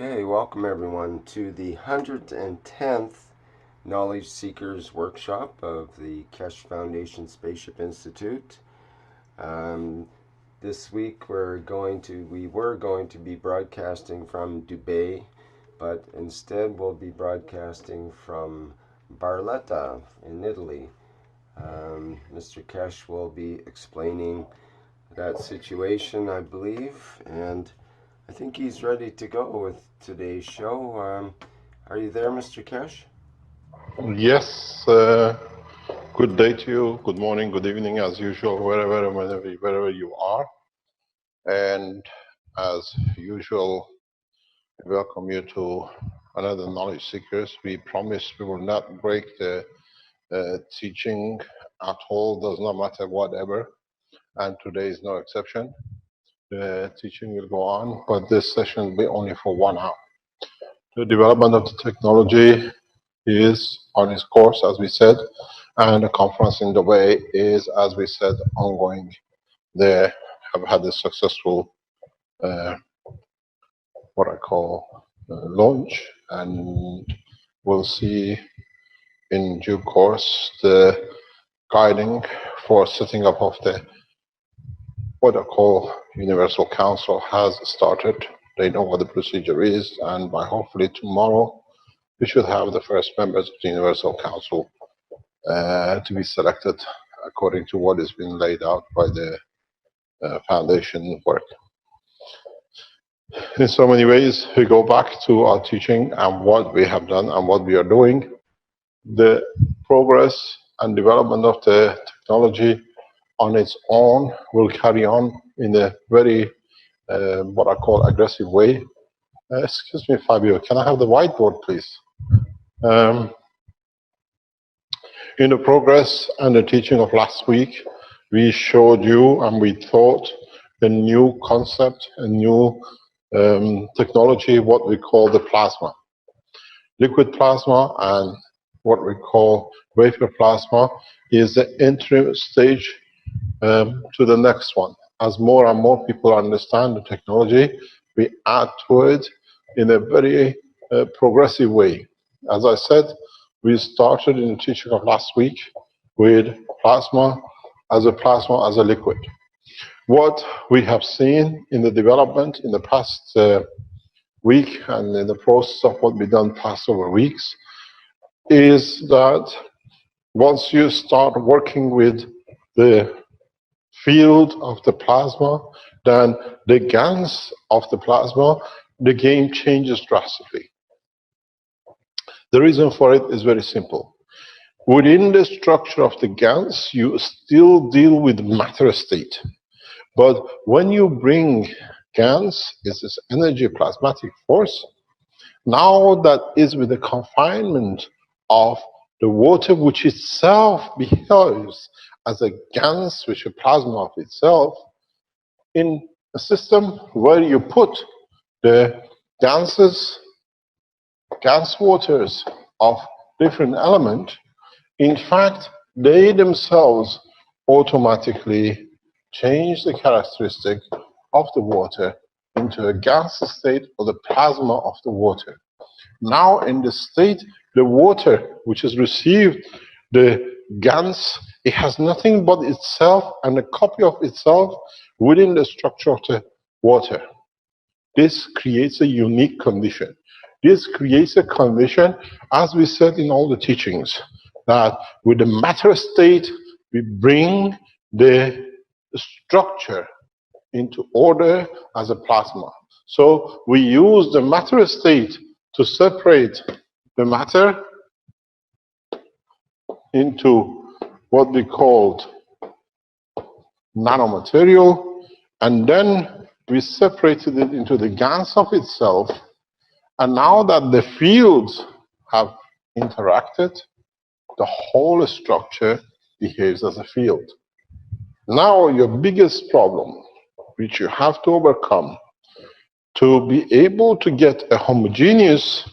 Okay, welcome everyone to the 110th Knowledge Seekers Workshop of the Keshe Foundation Spaceship Institute. This week we were going to be broadcasting from Dubai, but instead we'll be broadcasting from Barletta in Italy. Mr. Keshe will be explaining that situation, I believe, and I think he's ready to go with today's show. Are you there, Mr. Keshe? Yes. Good day to you. Good morning, good evening, as usual, wherever you are. And as usual, we welcome you to another Knowledge Seekers. We promise we will not break the teaching at all. Does not matter whatever. And today is no exception. The teaching will go on, but this session will be only for 1 hour. The development of the technology is on its course, as we said, and the conference in Dubai is, as we said, ongoing. They have had a successful, what I call, launch, and we'll see in due course the guiding for setting up of the what I call Universal Council has started. They know what the procedure is, and by hopefully tomorrow we should have the first members of the Universal Council to be selected according to what has been laid out by the foundation work. In so many ways, we go back to our teaching and what we have done and what we are doing. The progress and development of the technology on its own will carry on in a very, what I call, aggressive way. Excuse me, Fabio, can I have the whiteboard, please? In the progress and the teaching of last week, we showed you and we taught a new concept, a new technology, what we call the plasma. Liquid plasma and what we call vapor plasma is the entry stage to the next one. As more and more people understand the technology, we add to it in a very progressive way. As I said, we started in the teaching of last week with plasma as a liquid. What we have seen in the development in the past week and in the process of what we've done past over weeks is that once you start working with the field of the plasma, then the GANs of the plasma, the game changes drastically. The reason for it is very simple. Within the structure of the GANs, you still deal with matter state. But when you bring GANs, is this energy plasmatic force, now that is with the confinement of the water, which itself behaves as a GANs, which is a plasma of itself, in a system where you put the gas waters of different element, in fact, they themselves automatically change the characteristic of the water into a gas state or the plasma of the water. Now in the state, the water which has received the GANs, it has nothing but itself and a copy of itself within the structure of the water. This creates a unique condition. This creates a condition, as we said in all the teachings, that with the matter state, we bring the structure into order as a plasma. So we use the matter state to separate the matter into what we called nanomaterial, and then we separated it into the GANs of itself. And now that the fields have interacted, the whole structure behaves as a field. Now your biggest problem, which you have to overcome to be able to get a homogeneous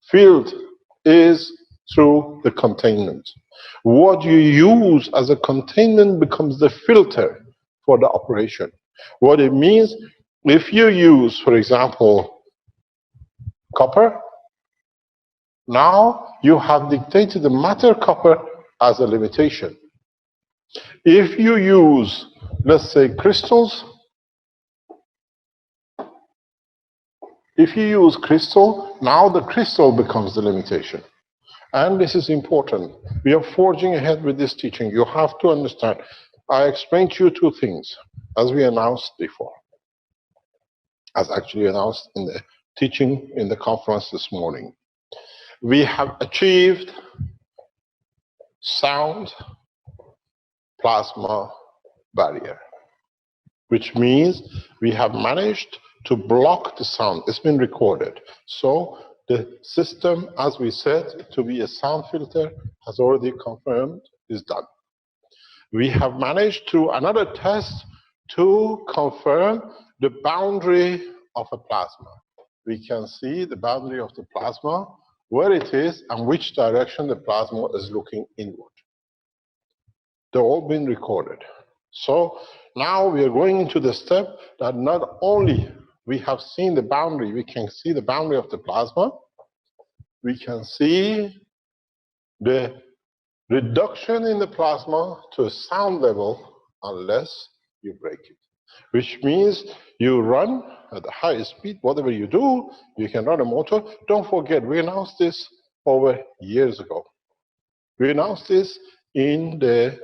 field, is through the containment. What you use as a containment becomes the filter for the operation. What it means, if you use, for example, copper. Now you have dictated the matter copper as a limitation. If you use, let's say, crystals, if you use crystal, now the crystal becomes the limitation. And this is important. We are forging ahead with this teaching. You have to understand. I explained to you two things, as we announced before, as actually announced in the teaching in the conference this morning. We have achieved sound plasma barrier, which means we have managed to block the sound. It's been recorded. So the system, as we said, to be a sound filter, has already confirmed is done. We have managed through another test to confirm the boundary of a plasma. We can see the boundary of the plasma, where it is, and which direction the plasma is looking inward. They've all been recorded. So now we are going into the step that not only we have seen the boundary, we can see the boundary of the plasma, we can see the reduction in the plasma to a sound level unless you break it. Which means you run at the highest speed, whatever you do, you can run a motor. Don't forget, we announced this over years ago. We announced this in the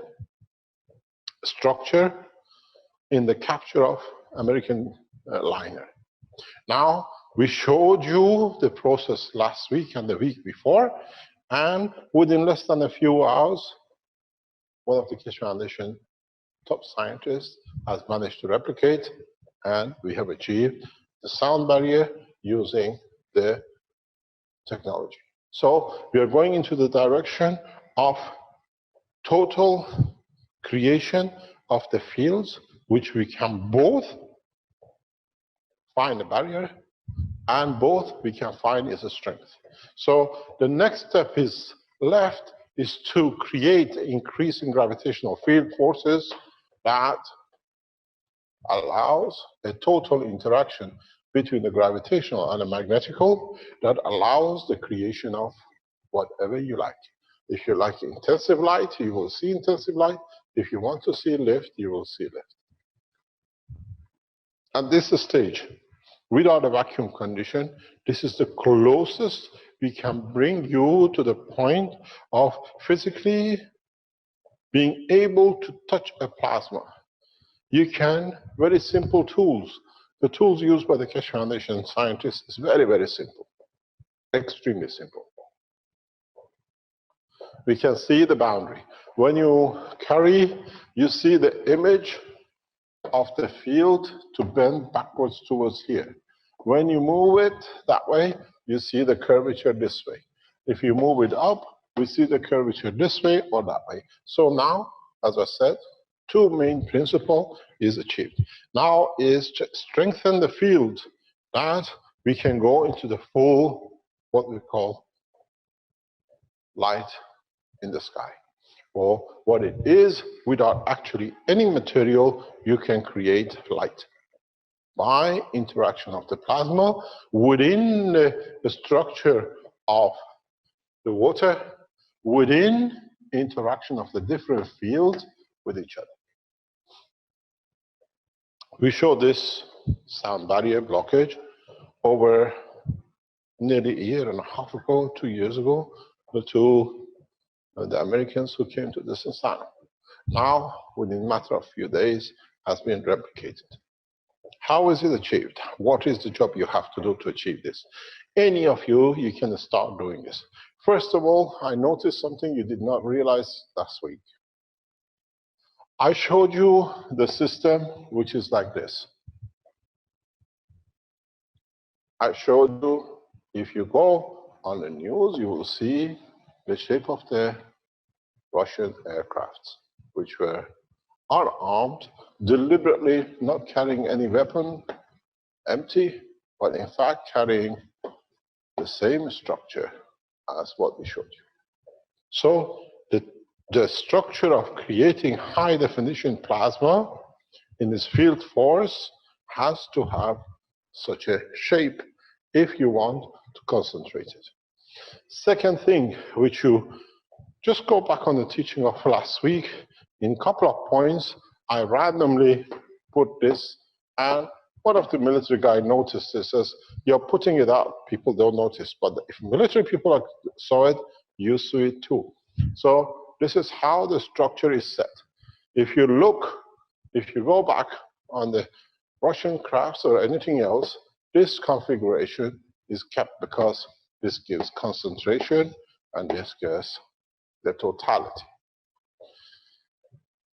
structure, in the capture of American liner. Now, we showed you the process last week and the week before, and within less than a few hours, one of the Keshe Foundation top scientists has managed to replicate, and we have achieved the sound barrier using the technology. So we are going into the direction of total creation of the fields, which we can both find a barrier and both we can find is a strength. So the next step is left is to create increasing gravitational field forces that allows a total interaction between the gravitational and the magnetical that allows the creation of whatever you like. If you like intensive light, you will see intensive light. If you want to see lift, you will see lift. At this stage, without a vacuum condition, this is the closest we can bring you to the point of physically being able to touch a plasma. You can, very simple tools. The tools used by the Keshe Foundation scientists is very, very simple, extremely simple. We can see the boundary. When you carry, you see the image of the field to bend backwards towards here. When you move it that way, you see the curvature this way. If you move it up, we see the curvature this way or that way. So now, as I said, two main principles is achieved. Now is to strengthen the field that we can go into the full, what we call light in the sky. Or what it is, without actually any material, you can create light by interaction of the plasma within the structure of the water, within interaction of the different fields with each other. We showed this sound barrier blockage over nearly a year and a half ago, 2 years ago, to the Americans who came to this asylum. Now, within a matter of a few days, has been replicated. How is it achieved? What is the job you have to do to achieve this? Any of you can start doing this. First of all, I noticed something you did not realize last week. I showed you the system, which is like this. I showed you, if you go on the news, you will see the shape of the Russian aircrafts, which were unarmed, deliberately not carrying any weapon, empty, but in fact carrying the same structure as what we showed you. So the structure of creating high definition plasma in this field force has to have such a shape if you want to concentrate it. Second thing, which you just go back on the teaching of last week, in a couple of points, I randomly put this, and one of the military guy noticed this, says, you're putting it out, people don't notice, but if military people saw it, you saw it too. So this is how the structure is set. If you go back on the Russian crafts or anything else, this configuration is kept because this gives concentration and this gives the totality.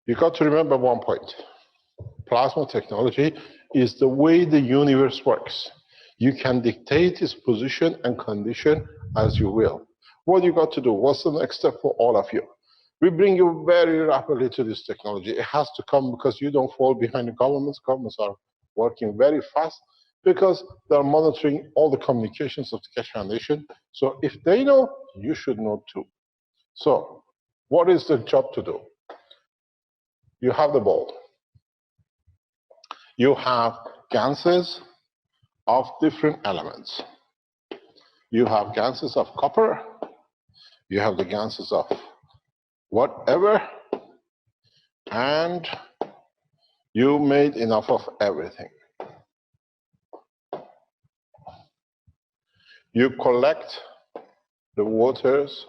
You got to remember one point. Plasma technology is the way the universe works. You can dictate its position and condition as you will. What you got to do? What's the next step for all of you? We bring you very rapidly to this technology. It has to come because you don't fall behind the governments. Governments are working very fast because they're monitoring all the communications of the Keshe Foundation. So if they know, you should know too. So what is the job to do? You have the ball. You have ganses of different elements. You have ganses of copper. You have the ganses of whatever. And you made enough of everything. You collect the waters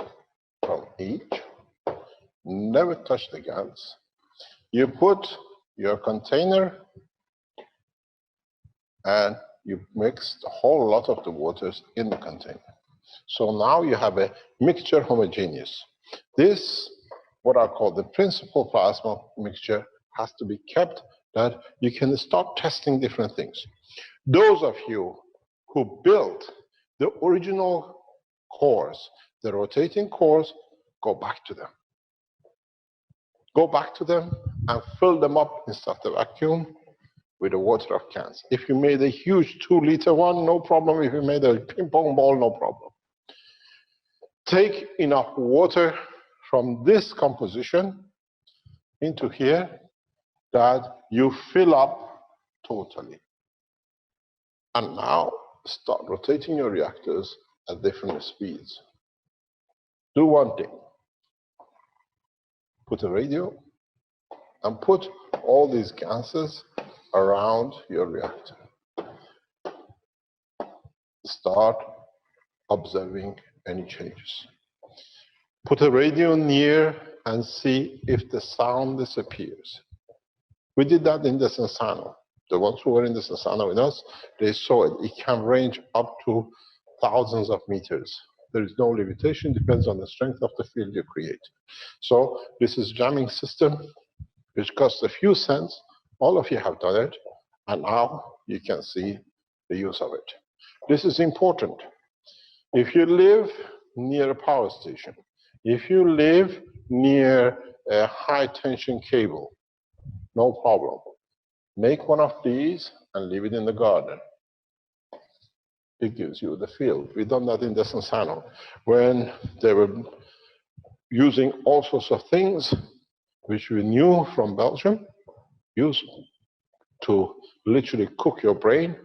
from each. Never touch the gans. You put your container and you mix a whole lot of the waters in the container. So now you have a mixture homogeneous. This, what I call the principal plasma mixture, has to be kept that you can start testing different things. Those of you who built the original cores, the rotating cores, go back to them. Go back to them and fill them up instead of the vacuum with the water of cans. If you made a huge 2-liter one, no problem. If you made a ping pong ball, no problem. Take enough water from this composition into here that you fill up totally. And now start rotating your reactors at different speeds. Do one thing. Put a radio and put all these gases around your reactor. Start observing any changes. Put a radio near and see if the sound disappears. We did that in the Sensano. The ones who were in the Sensano with us, they saw it. It can range up to thousands of meters. There is no limitation, depends on the strength of the field you create. So this is jamming system, which costs a few cents. All of you have done it, and now you can see the use of it. This is important. If you live near a power station, if you live near a high tension cable, no problem. Make one of these and leave it in the garden. It gives you the field. We've done that in the Sensano, when they were using all sorts of things which we knew from Belgium, used to literally cook your brain.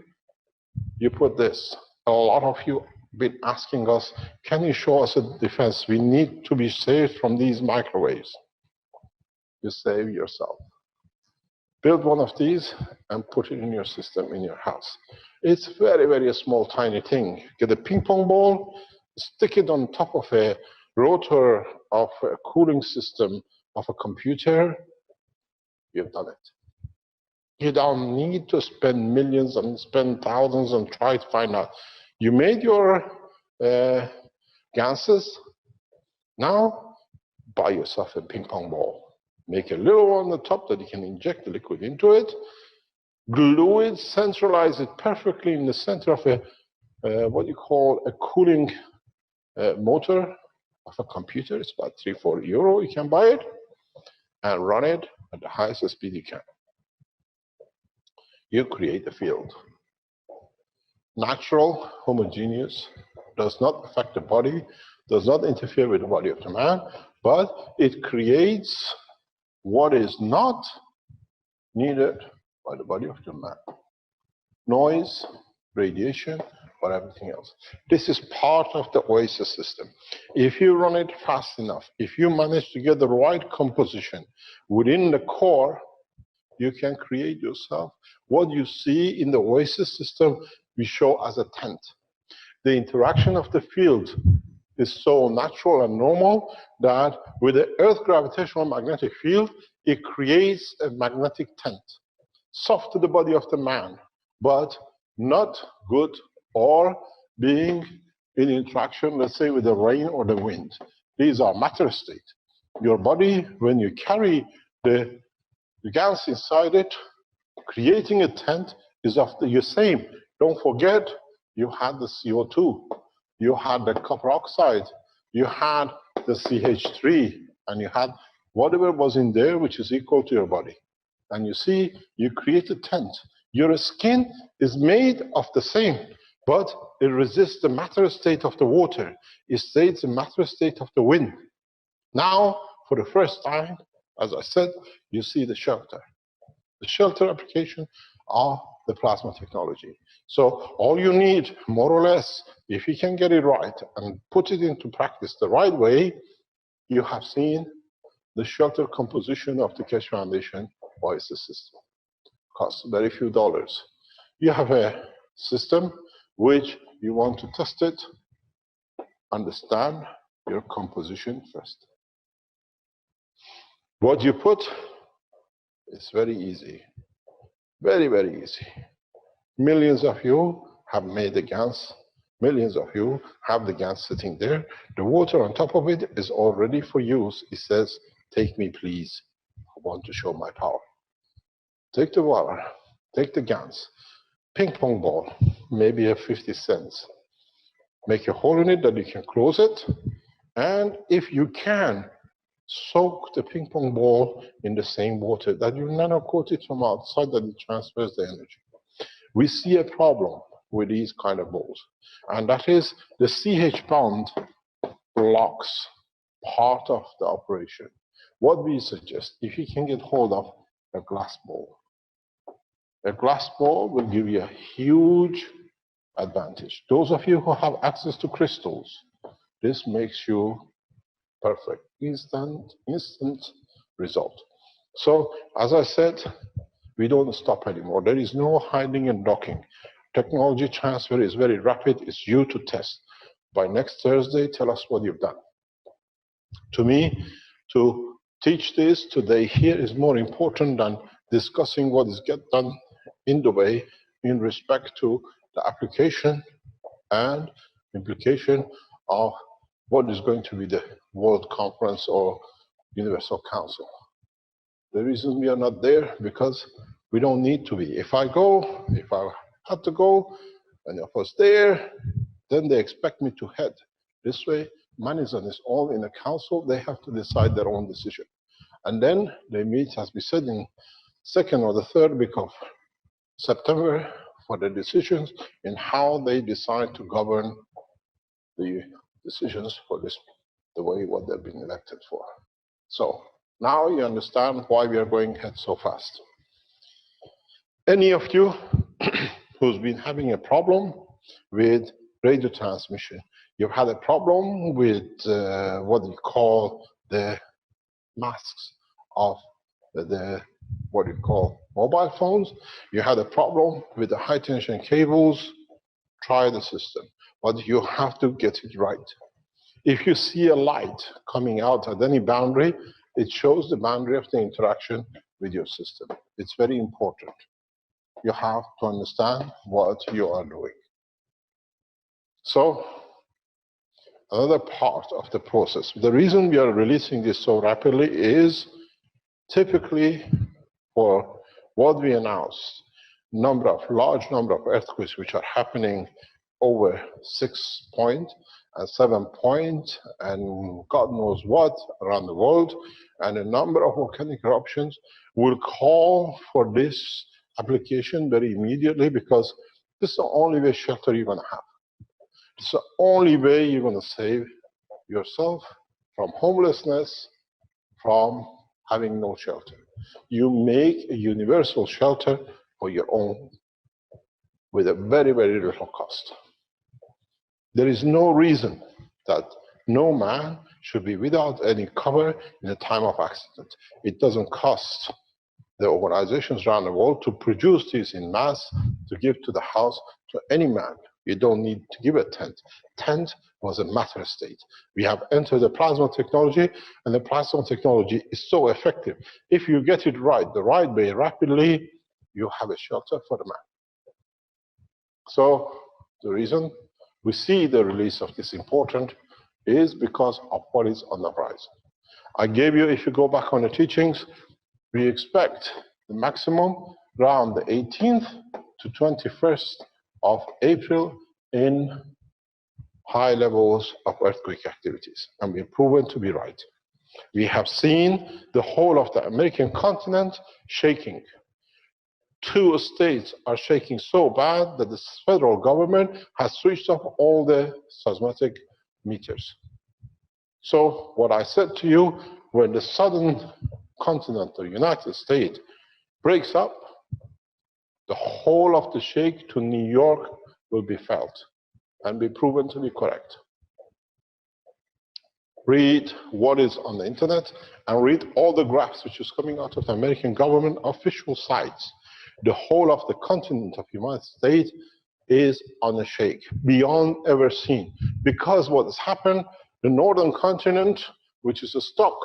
You put this. A lot of you have been asking us, can you show us a defense? We need to be saved from these microwaves. You save yourself. Build one of these and put it in your system, in your house. It's very, very small, tiny thing. Get a ping pong ball, stick it on top of a rotor of a cooling system of a computer. You've done it. You don't need to spend millions and spend thousands and try to find out. You made your gases. Now, buy yourself a ping pong ball. Make a little one on the top that you can inject the liquid into it. Glue it, centralize it perfectly in the center of a what you call a cooling motor of a computer. It's about €3-4. You can buy it and run it at the highest speed you can. You create a field. Natural, homogeneous, does not affect the body, does not interfere with the body of the man, but it creates what is not needed by the body of the man. Noise, radiation, for everything else. This is part of the oasis system. If you run it fast enough, if you manage to get the right composition within the core, you can create yourself what you see in the oasis system we show as a tent. The interaction of the field is so natural and normal that with the Earth gravitational magnetic field, it creates a magnetic tent, soft to the body of the man, but not good or being in interaction, let's say, with the rain or the wind. These are matter state. Your body, when you carry the gas inside it, creating a tent is of the same. Don't forget, you had the CO2, you had the copper oxide, you had the CH3, and you had whatever was in there, which is equal to your body. And you see, you create a tent. Your skin is made of the same, but it resists the matter state of the water. It stays the matter state of the wind. Now, for the first time, as I said, you see the shelter. The shelter application of the plasma technology. So all you need, more or less, if you can get it right and put it into practice the right way, you have seen the shelter composition of the Keshe Foundation oasis system. Costs very few dollars. You have a system which you want to test it, understand your composition first. What you put is very easy. Very, very easy. Millions of you have made the GANs. Millions of you have the GANs sitting there. The water on top of it is all ready for use. It says, take me, please. I want to show my power. Take the water, take the GANs, ping pong ball, maybe a 50 cents. Make a hole in it that you can close it. And if you can, soak the ping pong ball in the same water that you nanocoat it from outside, that it transfers the energy. We see a problem with these kind of balls, and that is the CH bond blocks part of the operation. What we suggest, if you can get hold of a glass ball will give you a huge advantage. Those of you who have access to crystals, this makes you perfect, instant result. So, as I said, we don't stop anymore. There is no hiding and docking. Technology transfer is very rapid. It's you to test. By next Thursday, tell us what you've done. To me, to teach this today here is more important than discussing what is get done in Dubai in respect to the application and implication of what is going to be the World Conference or Universal Council. The reason we are not there, because we don't need to be. If I had to go, and if I was there, then they expect me to head. This way, man is on his own in a council. They have to decide their own decision. And then they meet, as we said, in second or the third week of September for the decisions in how they decide to govern the decisions for this, the way what they've been elected for. So now you understand why we are going ahead so fast. Any of you who's been having a problem with radio transmission, you've had a problem with what we call the masks of the what you call mobile phones, you had a problem with the high tension cables, try the system, but you have to get it right. If you see a light coming out at any boundary, it shows the boundary of the interaction with your system. It's very important. You have to understand what you are doing. So, another part of the process. The reason we are releasing this so rapidly is typically for what we announced, large number of earthquakes which are happening over 6 point and 7 point and God knows what around the world, and a number of volcanic eruptions will call for this application very immediately, because this is the only way shelter you're going to have. It's the only way you're going to save yourself from homelessness, from having no shelter. You make a universal shelter for your own with a very, very little cost. There is no reason that no man should be without any cover in a time of accident. It doesn't cost the organizations around the world to produce these in mass to give to the house to any man. You don't need to give a tent. Tent was a matter state. We have entered the plasma technology, and the plasma technology is so effective. If you get it right, the right way, rapidly, you have a shelter for the man. So the reason we see the release of this important is because of what is on the horizon. I gave you, if you go back on the teachings, we expect the maximum around the 18th to 21st of April in high levels of earthquake activities, and we've proven to be right. We have seen the whole of the American continent shaking. 2 states are shaking so bad that the federal government has switched off all the seismic meters. So what I said to you, when the southern continent, the United States, breaks up, the whole of the shake to New York will be felt and be proven to be correct. Read what is on the internet and read all the graphs which is coming out of the American government official sites. The whole of the continent of the United States is on a shake, beyond ever seen. Because what has happened, the northern continent, which is a stock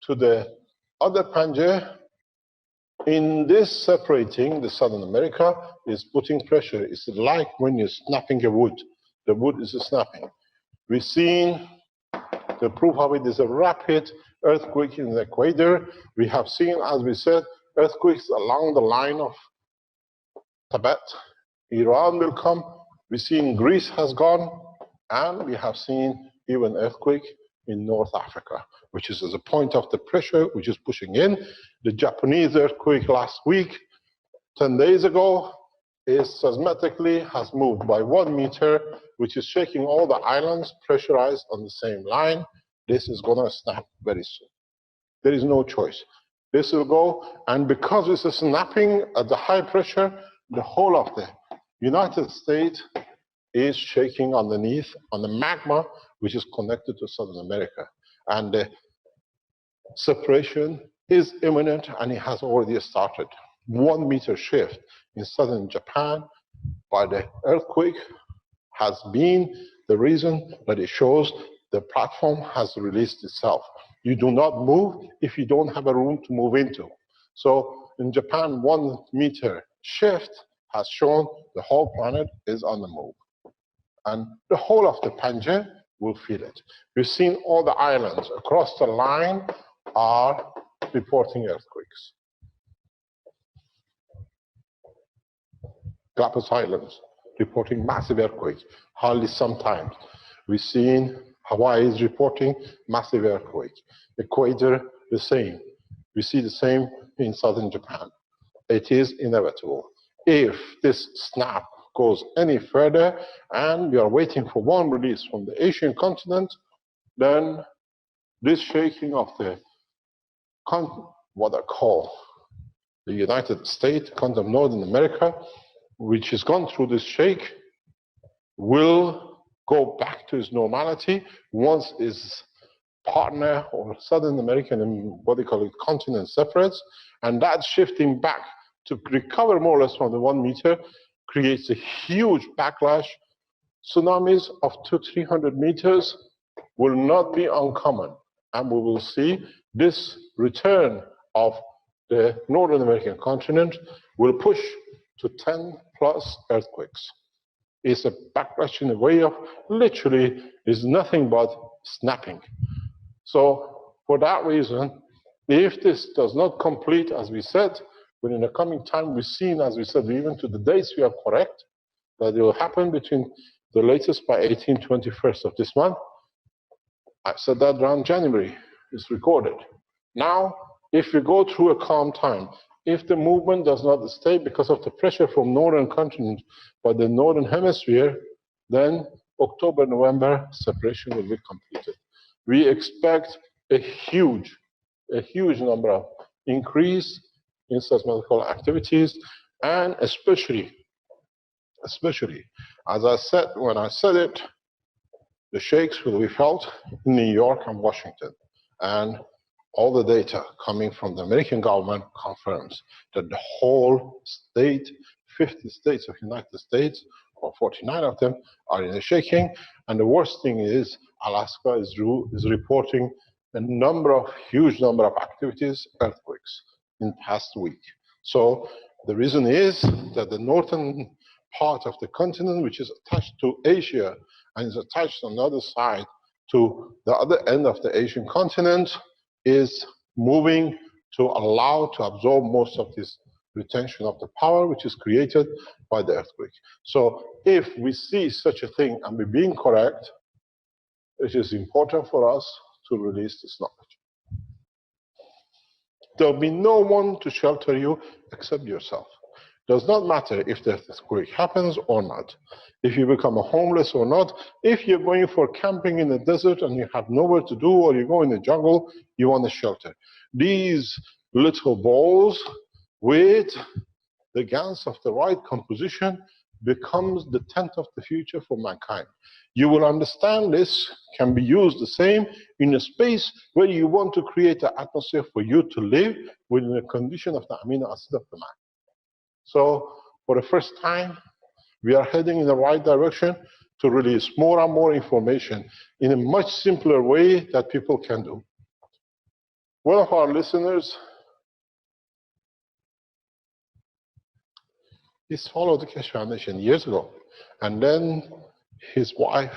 to the other Pangaea, in this separating the Southern America is putting pressure. It's like when you're snapping a wood. The wood is snapping. We've seen the proof of it is a rapid earthquake in the equator. We have seen, as we said, earthquakes along the line of Tibet. Iran will come. We've seen Greece has gone, and we have seen even earthquake in North Africa, which is as a point of the pressure which is pushing in. The Japanese earthquake last week, 10 days ago, is seismically has moved by 1 meter, which is shaking all the islands pressurized on the same line. This is going to snap very soon. There is no choice. This will go, and because this is snapping at the high pressure, the whole of the United States is shaking underneath on the magma, which is connected to Southern America. And the separation is imminent, and it has already started. 1 meter shift in southern Japan by the earthquake has been the reason that it shows the platform has released itself. You do not move if you don't have a room to move into. So in Japan, 1 meter shift has shown the whole planet is on the move. And the whole of the Pangaea will feel it. We've seen all the islands across the line are reporting earthquakes. Galapagos Islands reporting massive earthquakes, hardly sometimes. We've seen Hawaii is reporting massive earthquakes. Equator, the same. We see the same in southern Japan. It is inevitable. If this snap goes any further, and we are waiting for one release from the Asian continent, then this shaking of the what I call the United States, continent of Northern America, which has gone through this shake, will go back to its normality once its partner or Southern American and what they call it continent separates, and that shifting back to recover more or less from the 1 meter creates a huge backlash. Tsunamis of 200-300 meters will not be uncommon, and we will see this return of the Northern American continent will push to 10+ earthquakes. It's a backlash in a way of literally is nothing but snapping. So for that reason, if this does not complete, as we said, within the coming time, we've seen, as we said, even to the dates we are correct, that it will happen between the latest by 18th, 21st of this month. I said that around January, it's recorded. Now, if we go through a calm time, if the movement does not stay because of the pressure from northern continent by the northern hemisphere, then October, November, separation will be completed. We expect a huge number of increase in seismical activities, and especially, as I said, when I said it, The shakes will be felt in New York and Washington. And all the data coming from the American government confirms that the whole state, 50 states of the United States, or 49 of them, are in a shaking. And the worst thing is Alaska is reporting a huge number of activities, earthquakes, in past week. So the reason is that the northern part of the continent, which is attached to Asia and is attached on the other side to the other end of the Asian continent, is moving to allow to absorb most of this retention of the power which is created by the earthquake. So if we see such a thing and we're being correct, it is important for us to release this knowledge. There'll be no one to shelter you except yourself. Does not matter if the earthquake happens or not, if you become a homeless or not, if you're going for camping in the desert and you have nowhere to do, or you go in the jungle, you want a shelter. These little balls with the GANs of the right composition becomes the tent of the future for mankind. You will understand this can be used the same in a space where you want to create an atmosphere for you to live within the condition of the amino acid of the man. So for the first time, we are heading in the right direction to release more and more information in a much simpler way that people can do. One of our listeners, he's followed the Keshe Foundation years ago, and then his wife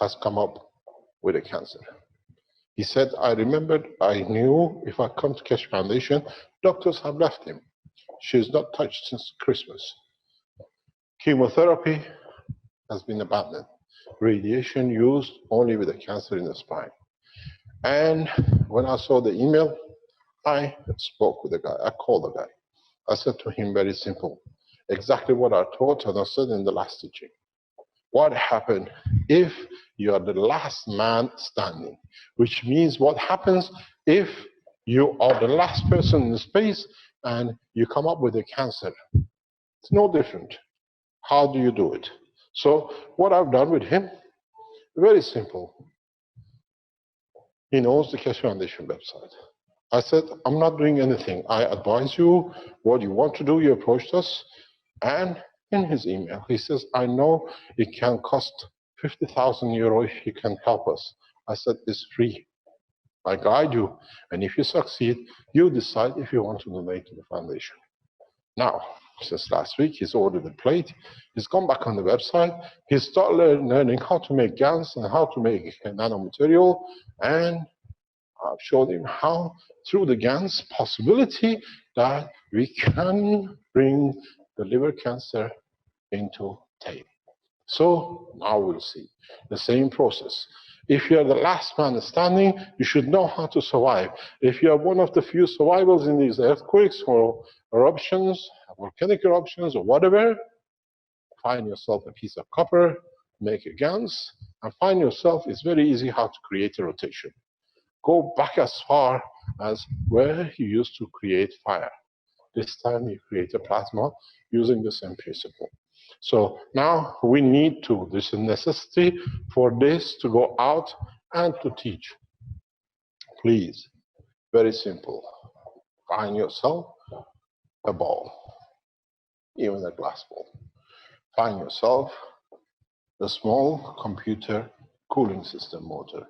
has come up with a cancer. He said, I remembered, I knew if I come to Keshe Foundation, doctors have left him. She's not touched since Christmas. Chemotherapy has been abandoned. Radiation used only with a cancer in the spine. And when I saw the email, I spoke with the guy. I called the guy. I said to him, very simple, exactly what I taught and I said in the last teaching. What happened if you are the last man standing? Which means what happens if you are the last person in space and you come up with a cancer? It's no different. How do you do it? So what I've done with him, very simple. He knows the Keshe Foundation website. I said, I'm not doing anything. I advise you what you want to do. You approached us. And in his email, he says, I know it can cost 50,000 euro if you can help us. I said, it's free. I guide you. And if you succeed, you decide if you want to donate to the foundation. Now, since last week, he's ordered a plate. He's gone back on the website. He's started learning how to make GANs and how to make nanomaterial. And I've showed him how, through the GANs, possibility that we can bring the liver cancer into tape. So now we'll see the same process. If you're the last man standing, you should know how to survive. If you're one of the few survivors in these earthquakes or eruptions, volcanic eruptions or whatever, find yourself a piece of copper, make a GANs, and find yourself, it's very easy how to create a rotation. Go back as far as where you used to create fire. This time you create a plasma using the same principle. So now we need to, there's a necessity for this to go out and to teach. Please, very simple. Find yourself a ball, even a glass ball. Find yourself a small computer cooling system motor.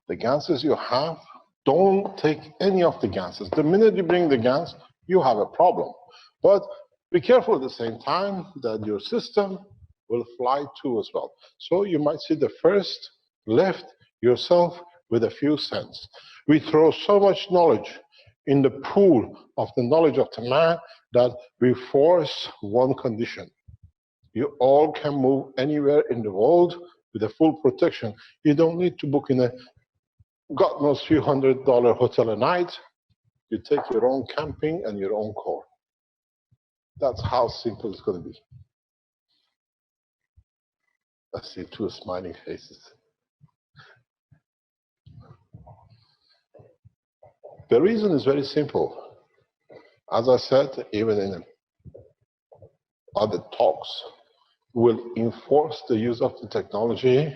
The gases you have, don't take any of the gases. The minute you bring the gas, you have a problem. But be careful at the same time that your system will fly too as well. So you might see the first left yourself with a few cents. We throw so much knowledge in the pool of the knowledge of the man that we force one condition. You all can move anywhere in the world with a full protection. You don't need to book in a God knows few $100 hotel a night. You take your own camping and your own car. That's how simple it's going to be. I see two smiling faces. The reason is very simple. As I said, even in other talks, will enforce the use of the technology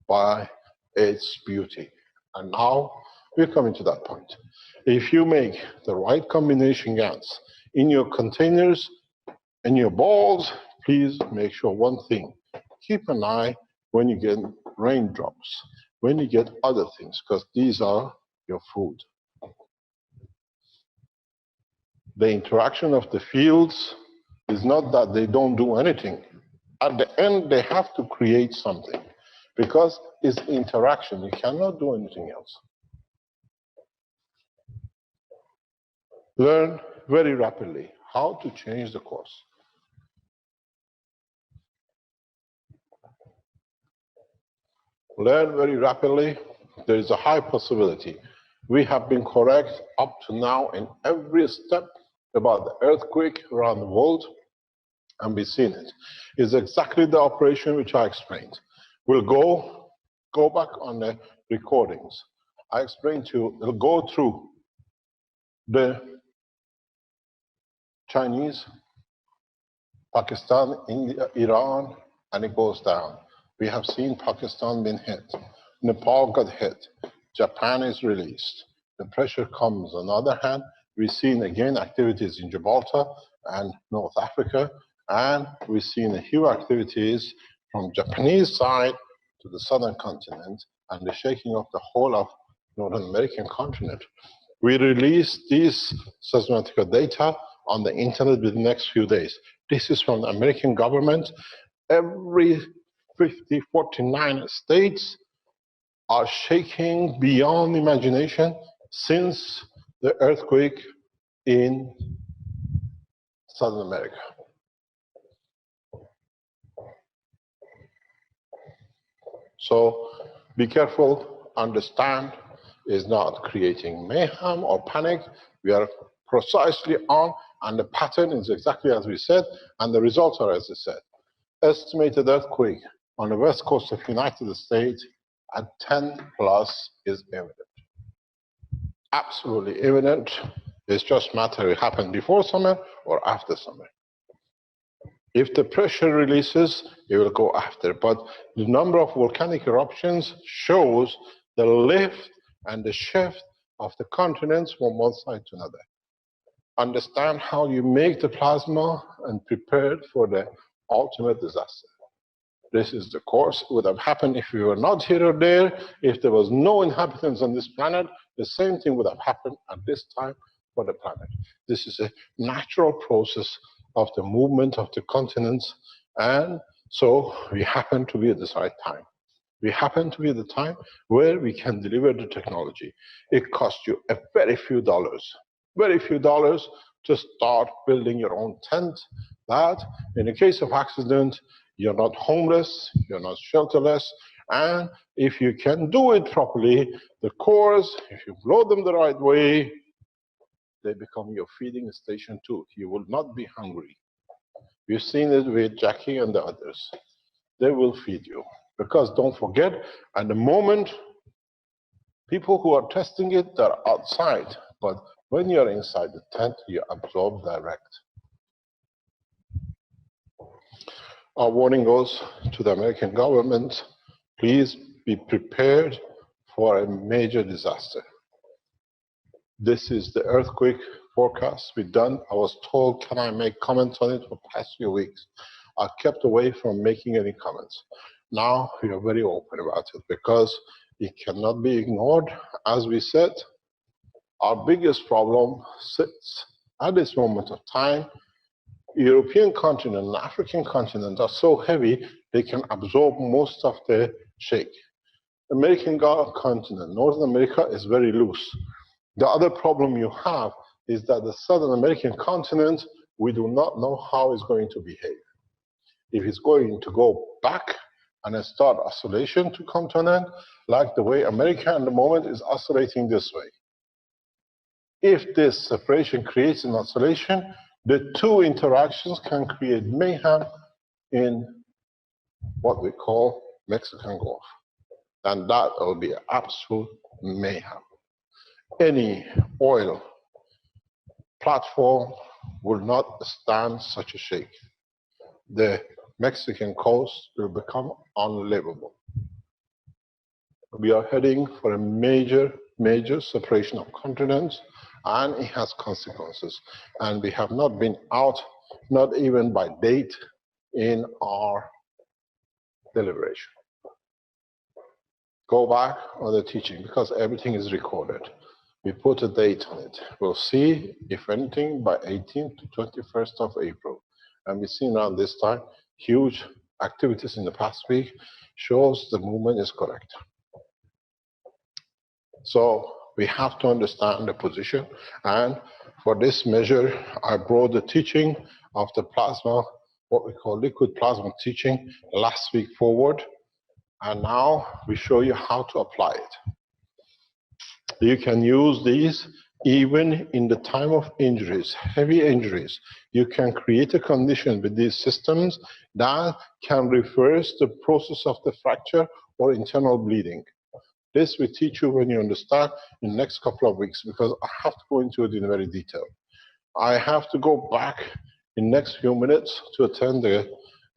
by its beauty. And now we're coming to that point. If you make the right combination gas in your containers, in your balls, please make sure one thing. Keep an eye when you get raindrops, when you get other things, because these are your food. The interaction of the fields is not that they don't do anything. At the end, they have to create something, because it's interaction. You cannot do anything else. Learn very rapidly how to change the course. Learn very rapidly. There is a high possibility. We have been correct up to now in every step about the earthquake around the world, and we've seen it. It's exactly the operation which I explained. We'll go back on the recordings. I explained to you, it'll go through the Chinese, Pakistan, India, Iran, and it goes down. We have seen Pakistan being hit. Nepal got hit. Japan is released. The pressure comes. On the other hand, we've seen again activities in Gibraltar and North Africa, and we've seen a huge activities from Japanese side to the southern continent and the shaking of the whole of Northern American continent. We released these seismic data on the internet within the next few days. This is from the American government. Every 49 states are shaking beyond imagination since the earthquake in Southern America. So be careful, understand, is not creating mayhem or panic. We are precisely on, and the pattern is exactly as we said, and the results are as I said. Estimated earthquake on the west coast of the United States at 10 plus is evident. Absolutely evident. It's just a matter it happened before summer or after summer. If the pressure releases, it will go after. But the number of volcanic eruptions shows the lift and the shift of the continents from one side to another. Understand how you make the plasma and prepare for the ultimate disaster. This is the course. It would have happened if we were not here or there. If there was no inhabitants on this planet, the same thing would have happened at this time for the planet. This is a natural process of the movement of the continents, and so we happen to be at this right time. We happen to be at the time where we can deliver the technology. It costs you a very few dollars to start building your own tent, that in the case of accident, you're not homeless, you're not shelterless, and if you can do it properly, the cores, if you blow them the right way, they become your feeding station too. You will not be hungry. We've seen it with Jackie and the others. They will feed you. Because don't forget, at the moment, people who are testing it, they're outside. But when you're inside the tent, you absorb direct. Our warning goes to the American government, please be prepared for a major disaster. This is the earthquake forecast we've done. I was told, can I make comments on it for the past few weeks? I kept away from making any comments. Now we are very open about it because it cannot be ignored. As we said, our biggest problem sits at this moment of time. European continent and African continent are so heavy, they can absorb most of the shake. American continent, North America is very loose. The other problem you have is that the Southern American continent, we do not know how it's going to behave. If it's going to go back and start oscillation to come to an end, like the way America at the moment is oscillating this way. If this separation creates an oscillation, the two interactions can create mayhem in what we call Mexican Gulf. And that will be absolute mayhem. Any oil platform will not stand such a shake. The Mexican coast will become unlivable. We are heading for a major separation of continents, and it has consequences. And we have not been out, not even by date, in our deliberation. Go back on the teaching, because everything is recorded. We put a date on it. We'll see, if anything, by 18th to 21st of April. And we've seen around this time, huge activities in the past week shows the movement is correct. So we have to understand the position. And for this measure, I brought the teaching of the plasma, what we call liquid plasma teaching, last week forward. And now we show you how to apply it. You can use these even in the time of injuries, heavy injuries. You can create a condition with these systems that can reverse the process of the fracture or internal bleeding. This we teach you when you understand in the next couple of weeks, because I have to go into it in very detail. I have to go back in the next few minutes to attend the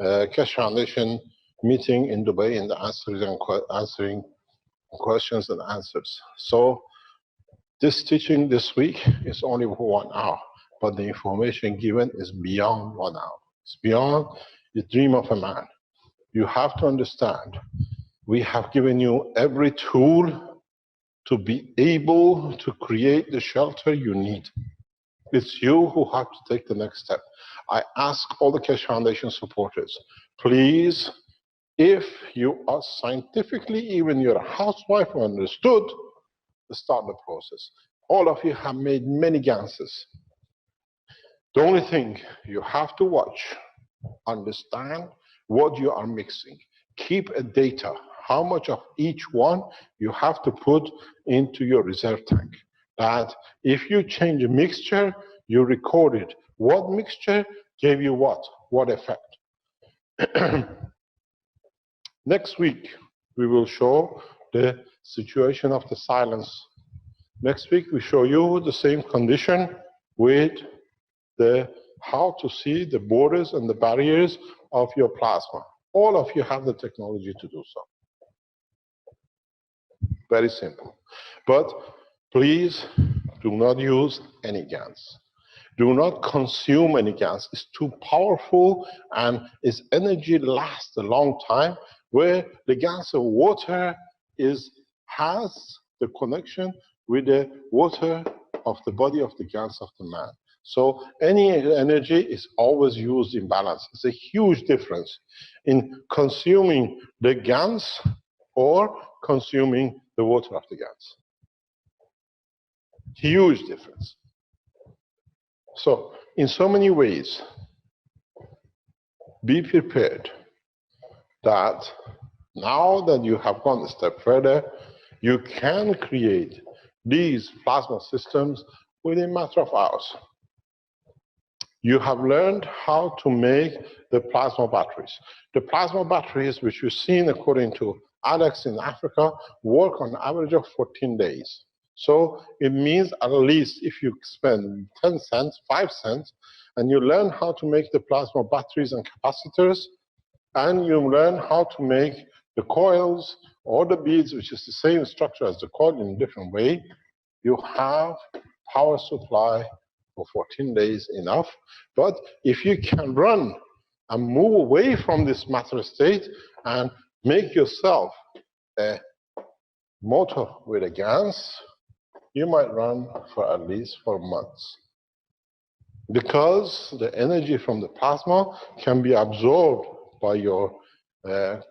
Keshe Foundation meeting in Dubai and answering questions and answers. So this teaching this week is only for 1 hour, but the information given is beyond 1 hour. It's beyond the dream of a man. You have to understand, we have given you every tool to be able to create the shelter you need. It's you who have to take the next step. I ask all the Keshe Foundation supporters, please, if you are scientifically, even you're a housewife who understood, start the process. All of you have made many ganses. The only thing you have to watch, understand what you are mixing. Keep a data, how much of each one you have to put into your reserve tank. That if you change a mixture, you record it. What mixture gave you what effect? Next week, we will show the situation of the silence. Next week, we show you the same condition with the how to see the borders and the barriers of your plasma. All of you have the technology to do so. Very simple. But please do not use any GANs. Do not consume any GANs. It's too powerful and its energy lasts a long time, where the gas of water has the connection with the water of the body of the gans of the man. So any energy is always used in balance. It's a huge difference in consuming the gans or consuming the water of the gans. Huge difference. So in so many ways, be prepared that now that you have gone a step further, you can create these plasma systems within a matter of hours. You have learned how to make the plasma batteries. The plasma batteries, which you've seen according to Alex in Africa, work on average of 14 days. So it means at least if you spend 10 cents, 5 cents, and you learn how to make the plasma batteries and capacitors, and you learn how to make the coils or the beads, which is the same structure as the coil in a different way, you have power supply for 14 days enough. But if you can run and move away from this matter state and make yourself a motor with a GANs, you might run for at least 4 months. Because the energy from the plasma can be absorbed by your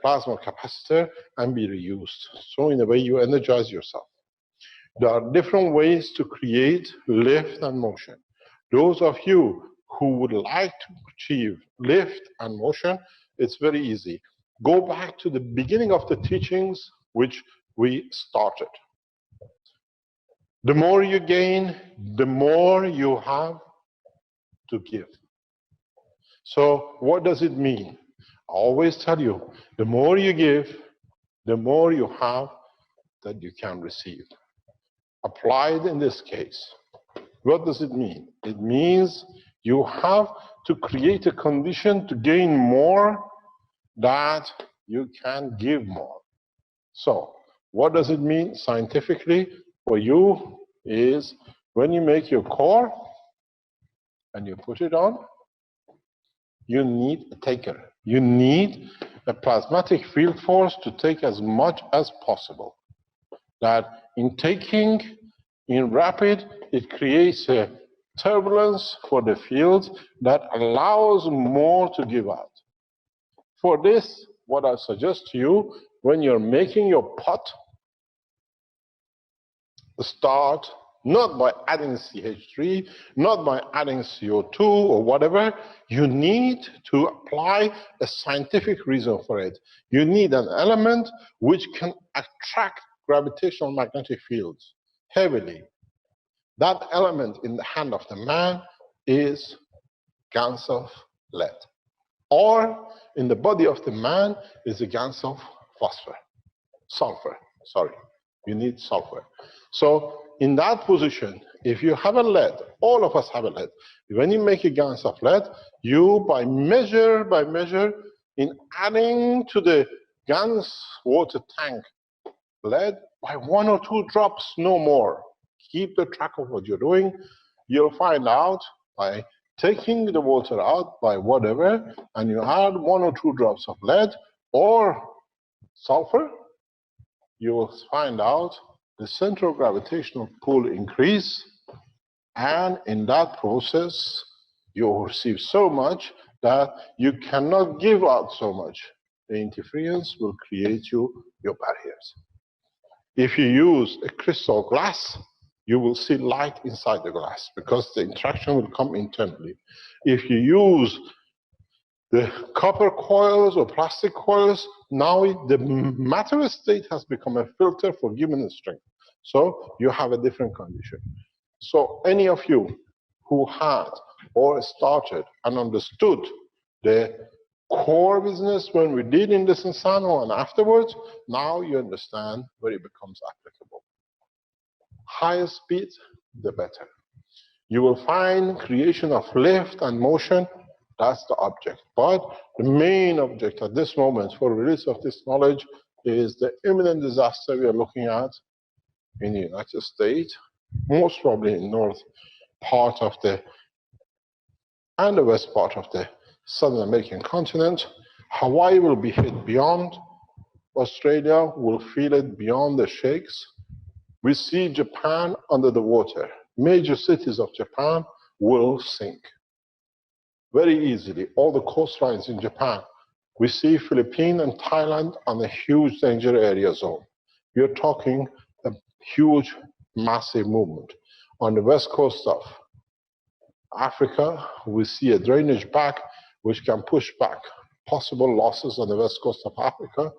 plasma capacitor and be reused. So in a way, you energize yourself. There are different ways to create lift and motion. Those of you who would like to achieve lift and motion, it's very easy. Go back to the beginning of the teachings which we started. The more you gain, the more you have to give. So what does it mean? I always tell you, the more you give, the more you have that you can receive. Applied in this case, what does it mean? It means you have to create a condition to gain more that you can give more. So What does it mean scientifically for you is when you make your core and you put it on, you need a taker. You need a plasmatic field force to take as much as possible. That in taking, in rapid, it creates a turbulence for the field that allows more to give out. For this, what I suggest to you, when you're making your pot, start not by adding CH3, not by adding CO2 or whatever. You need to apply a scientific reason for it. You need an element which can attract gravitational magnetic fields heavily. That element in the hand of the man is GaNs of lead. Or in the body of the man is a GaNs of sulfur. You need sulfur. So in that position, if you have a lead, all of us have a lead. When you make a GaNs of lead, you by measure, in adding to the GaNs water tank lead by 1 or 2 drops, no more. Keep the track of what you're doing. You'll find out by taking the water out by whatever, and you add 1 or 2 drops of lead or sulfur, you will find out the central gravitational pull increase, and in that process, you will receive so much that you cannot give out so much. The interference will create your barriers. If you use a crystal glass, you will see light inside the glass because the interaction will come internally. If you use the copper coils or plastic coils, now the matter state has become a filter for given strength. So you have a different condition. So any of you who had or started and understood the core business when we did in the Sensano and afterwards, now you understand where it becomes applicable. Higher speed, the better. You will find creation of lift and motion. That's the object. But the main object at this moment for release of this knowledge is the imminent disaster we are looking at in the United States, most probably in north part of and the west part of the Southern American continent. Hawaii will be hit beyond. Australia will feel it beyond the shakes. We see Japan under the water. Major cities of Japan will sink very easily. All the coastlines in Japan. We see Philippines and Thailand on a huge danger area zone. We are talking a huge, massive movement. On the west coast of Africa, we see a drainage back which can push back possible losses on the west coast of Africa.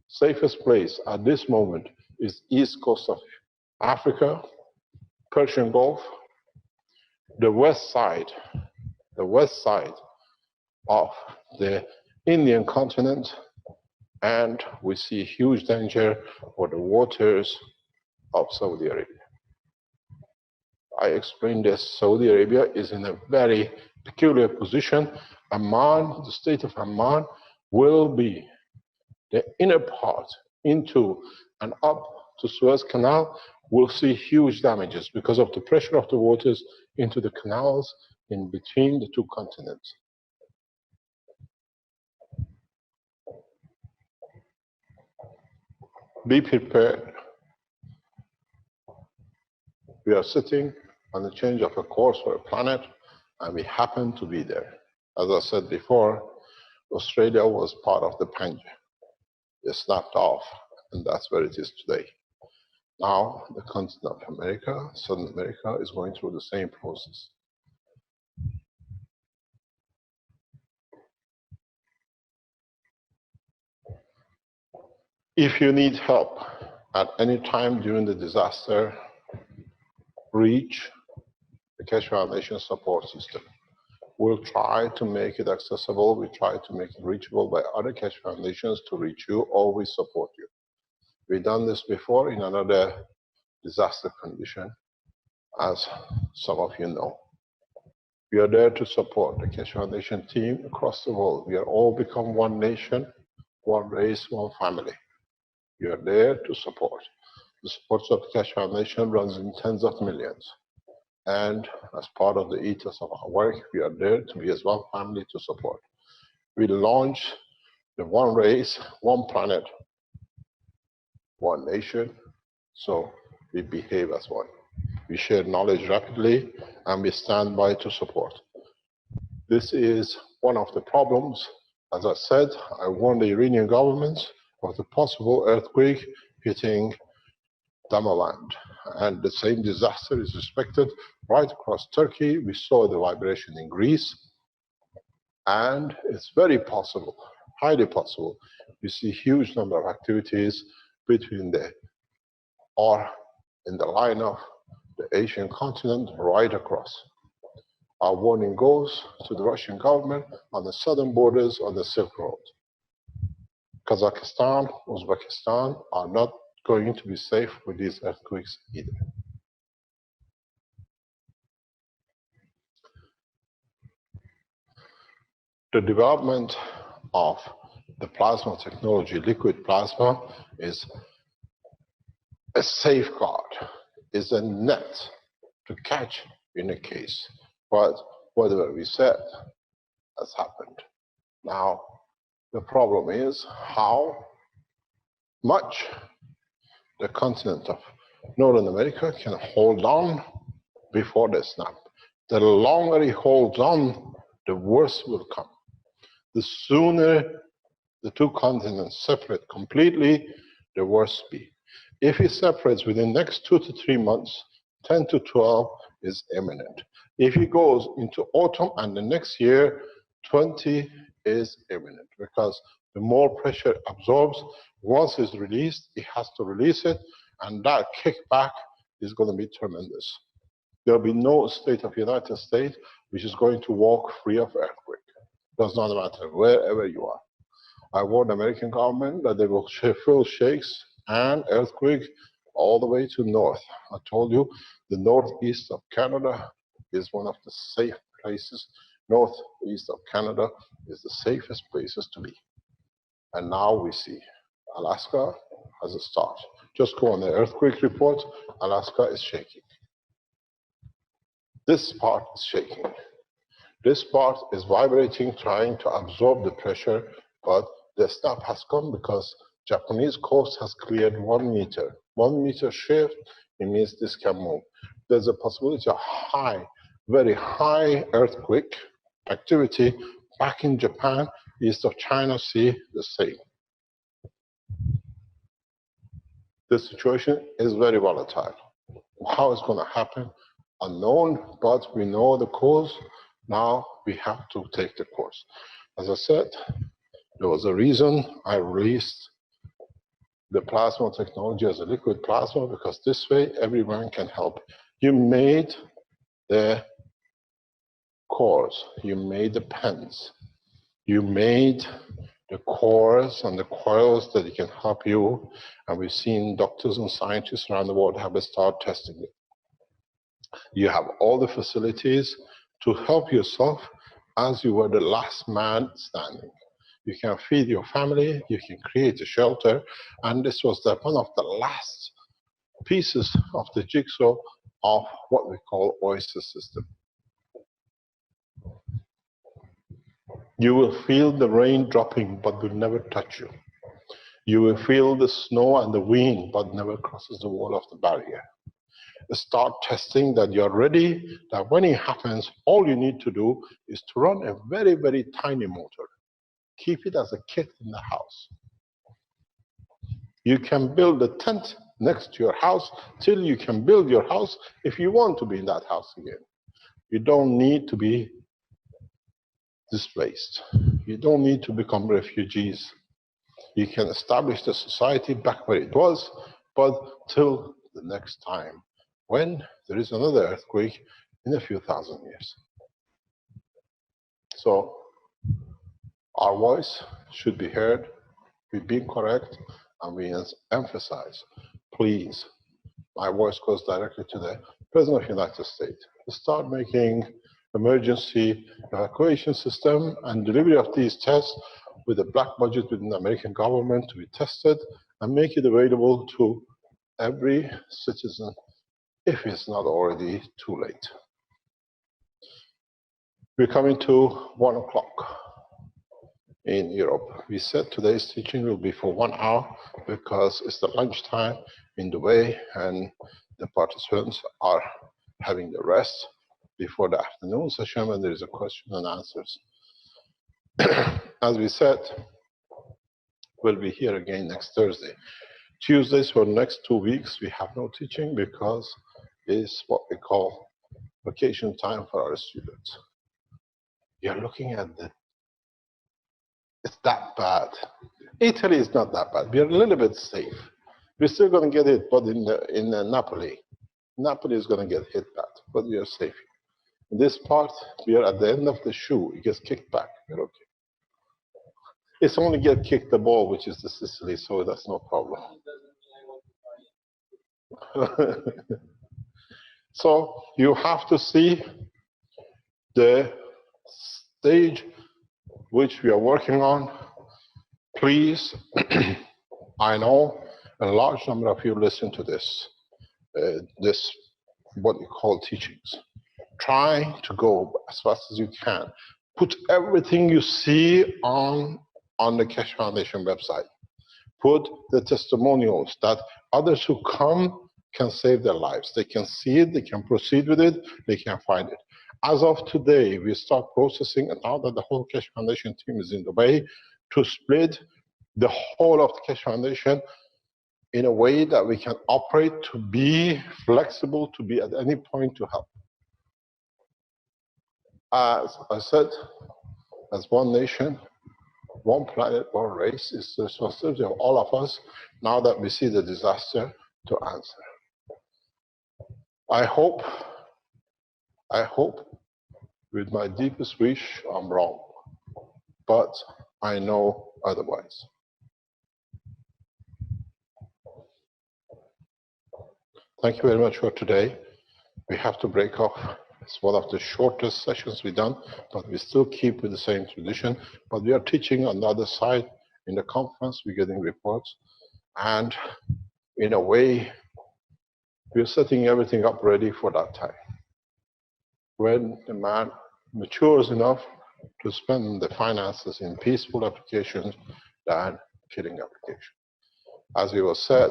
Safest place at this moment is east coast of Africa, Persian Gulf, the west side of the Indian continent, and we see huge danger for the waters of Saudi Arabia. I explained this. Saudi Arabia is in a very peculiar position. Amman, the state of Amman, will be the inner part into and up to Suez Canal will see huge damages because of the pressure of the waters into the canals in between the two continents. Be prepared. We are sitting on the change of a course for a planet, and we happen to be there. As I said before, Australia was part of the Pangea. It snapped off, and that's where it is today. Now, the continent of America, Southern America, is going through the same process. If you need help at any time during the disaster, reach the Keshe Foundation support system. We'll try to make it accessible. We try to make it reachable by other Keshe Foundations to reach you. Always support you. We've done this before in another disaster condition, as some of you know. We are there to support the Keshe Foundation team across the world. We are all become one nation, one race, one family. We are there to support. The support of the Keshe Foundation runs in tens of millions. And as part of the ethos of our work, we are there to be as one family to support. We launch the one race, one planet, one nation, so we behave as one. We share knowledge rapidly, and we stand by to support. This is one of the problems. As I said, I warned the Iranian government of the possible earthquake hitting Damavand, and the same disaster is expected right across Turkey. We saw the vibration in Greece, and it's very possible, highly possible. We see huge number of activities between or in the line of the Asian continent right across. Our warning goes to the Russian government on the southern borders of the Silk Road. Kazakhstan, Uzbekistan are not going to be safe with these earthquakes either. The development of the plasma technology, liquid plasma, is a safeguard, is a net to catch in a case. But whatever we said has happened. Now, the problem is how much the continent of Northern America can hold on before the snap. The longer it holds on, the worse will come. The sooner the two continents separate completely, the worse be. If it separates within the next 2 to 3 months, 10 to 12 is imminent. If it goes into autumn and the next year, 20 is imminent, because the more pressure absorbs, once it's released, it has to release it, and that kickback is going to be tremendous. There'll be no state of the United States which is going to walk free of earthquake. Does not matter, wherever you are. I warned the American government that they will feel shakes and earthquake all the way to north. I told you the northeast of Canada is one of the safe places. Northeast of Canada is the safest places to be. And now we see Alaska has a start. Just go on the earthquake report, Alaska is shaking. This part is shaking. This part is vibrating, trying to absorb the pressure, but the snap has come because Japanese coast has cleared 1 meter. 1 meter shift, it means this can move. There's a possibility of high, very high earthquake activity back in Japan, east of China Sea, the same. The situation is very volatile. How it's going to happen, unknown, but we know the cause. Now we have to take the course. As I said, there was a reason I released the plasma technology as a liquid plasma, because this way everyone can help. You made the cores, you made the pens, you made the cores and the coils that can help you, and we've seen doctors and scientists around the world have started testing it. You have all the facilities to help yourself as you were the last man standing. You can feed your family, you can create a shelter, and this was one of the last pieces of the jigsaw of what we call oyster system. You will feel the rain dropping, but will never touch you. You will feel the snow and the wind, but never crosses the wall of the barrier. Start testing that you're ready, that when it happens, all you need to do is to run a very, very tiny motor. Keep it as a kit in the house. You can build a tent next to your house till you can build your house if you want to be in that house again. You don't need to be displaced. You don't need to become refugees. You can establish the society back where it was, but till the next time, when there is another earthquake in a few thousand years. So our voice should be heard, we've been correct, and we emphasize, please, my voice goes directly to the President of the United States, to start making emergency evacuation system and delivery of these tests with a black budget within the American government to be tested and make it available to every citizen if it's not already too late. We're coming to 1 o'clock in Europe. We said today's teaching will be for 1 hour because it's the lunchtime in Dubai and the participants are having the rest before the afternoon session when there is a question and answers. As we said, we'll be here again next Thursday. Tuesdays for the next 2 weeks, we have no teaching because it's what we call vacation time for our students. You're looking at it's that bad. Italy is not that bad. We're a little bit safe. We're still going to get hit, but in Napoli is going to get hit bad, but we are safe. In this part, we are at the end of the shoe. It gets kicked back. We're okay. It's only get kicked the ball, which is the Sicily, so that's no problem. So you have to see the stage which we are working on. Please, I know a large number of you listen to this what you call teachings. Try to go as fast as you can. Put everything you see on the Keshe Foundation website. Put the testimonials that others who come can save their lives. They can see it, they can proceed with it, they can find it. As of today, we start processing, and now that the whole Keshe Foundation team is in Dubai, to split the whole of the Keshe Foundation in a way that we can operate to be flexible, to be at any point to help. As I said, as one nation, one planet, one race, is the responsibility of all of us, now that we see the disaster, to answer. I hope, with my deepest wish, I'm wrong, but I know otherwise. Thank you very much for today. We have to break off. It's one of the shortest sessions we've done, but we still keep with the same tradition. But we are teaching on the other side in the conference. We're getting reports. And in a way, we're setting everything up ready for that time. When the man matures enough to spend the finances in peaceful applications than killing applications. As it was said,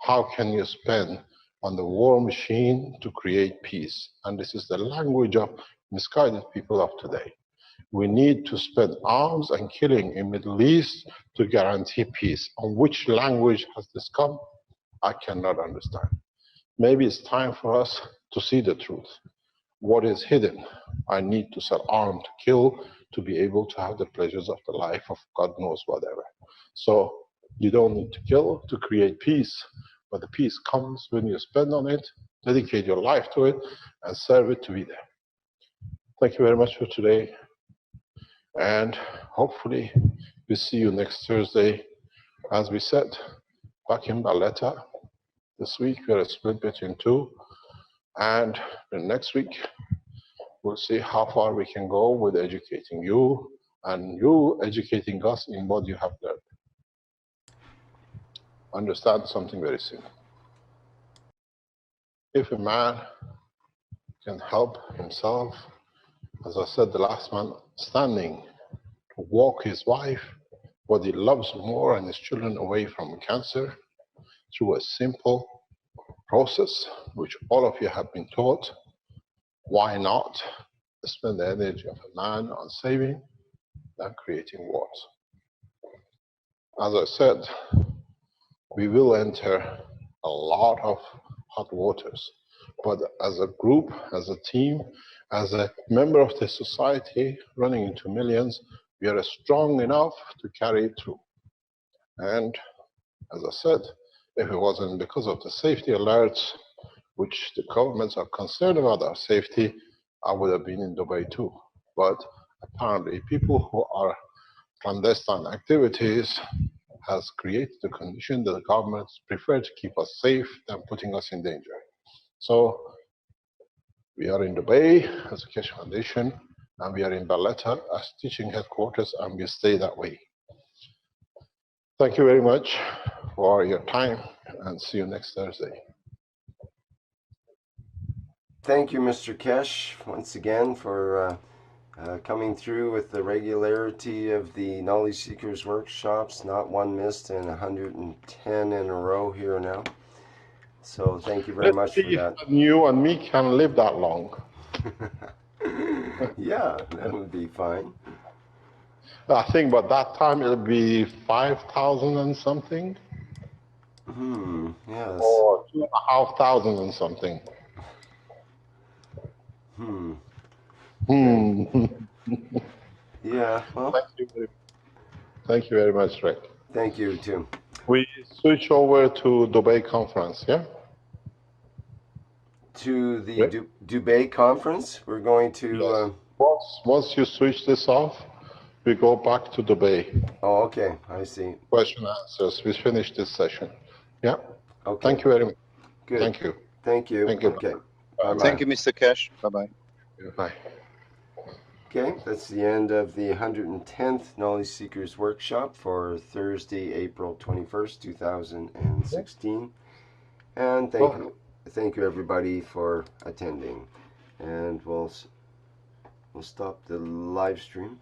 how can you spend on the war machine to create peace? And this is the language of misguided people of today. We need to spend arms and killing in Middle East to guarantee peace. On which language has this come? I cannot understand. Maybe it's time for us to see the truth. What is hidden? I need to sell arms to kill to be able to have the pleasures of the life of God knows whatever. So you don't need to kill to create peace. But the peace comes when you spend on it, dedicate your life to it, and serve it to be there. Thank you very much for today. And hopefully, we'll see you next Thursday. As we said, back in Valletta. This week, we are split between two. And the next week, we'll see how far we can go with educating you and you educating us in what you have learned. Understand something very simple. If a man can help himself, as I said, the last man standing, to walk his wife, what he loves more, and his children away from cancer, through a simple process, which all of you have been taught, why not spend the energy of a man on saving than creating wars? As I said, we will enter a lot of hot waters, but as a group, as a team, as a member of the society running into millions, we are strong enough to carry it through. And as I said, if it wasn't because of the safety alerts, which the governments are concerned about our safety, I would have been in Dubai too. But apparently people who are clandestine activities has created the condition that the governments prefer to keep us safe than putting us in danger. So we are in Dubai as a Keshe Foundation. and we are in Barletta as teaching headquarters, and we stay that way. Thank you very much for your time, and see you next Thursday. Thank you, Mr. Keshe, once again for coming through with the regularity of the Knowledge Seekers workshops, not one missed, and 110 in a row here now. So thank you very Let's much see for if that. you and me can live that long. Yeah, that would be fine. I think by that time it'll be 5,000 and something, Yes. or 2,500 and something. Okay. Yeah, well, Thank you very much, Rick. thank you too. We switch over to Dubai conference, yeah? To the Rick? Dubai conference, we're going to... Yes. Once you switch this off, we go back to Dubai. Oh, okay, I see. Question answers. We finish this session. Yeah? Okay. Thank you very much. Good. Thank you. Thank you. Thank you. Okay. Bye-bye. Thank you, Mr. Keshe. Bye-bye. Bye. Okay, that's the end of the 110th Knowledge Seekers Workshop for Thursday, April 21st, 2016. And thank you everybody for attending. And we'll stop the live stream.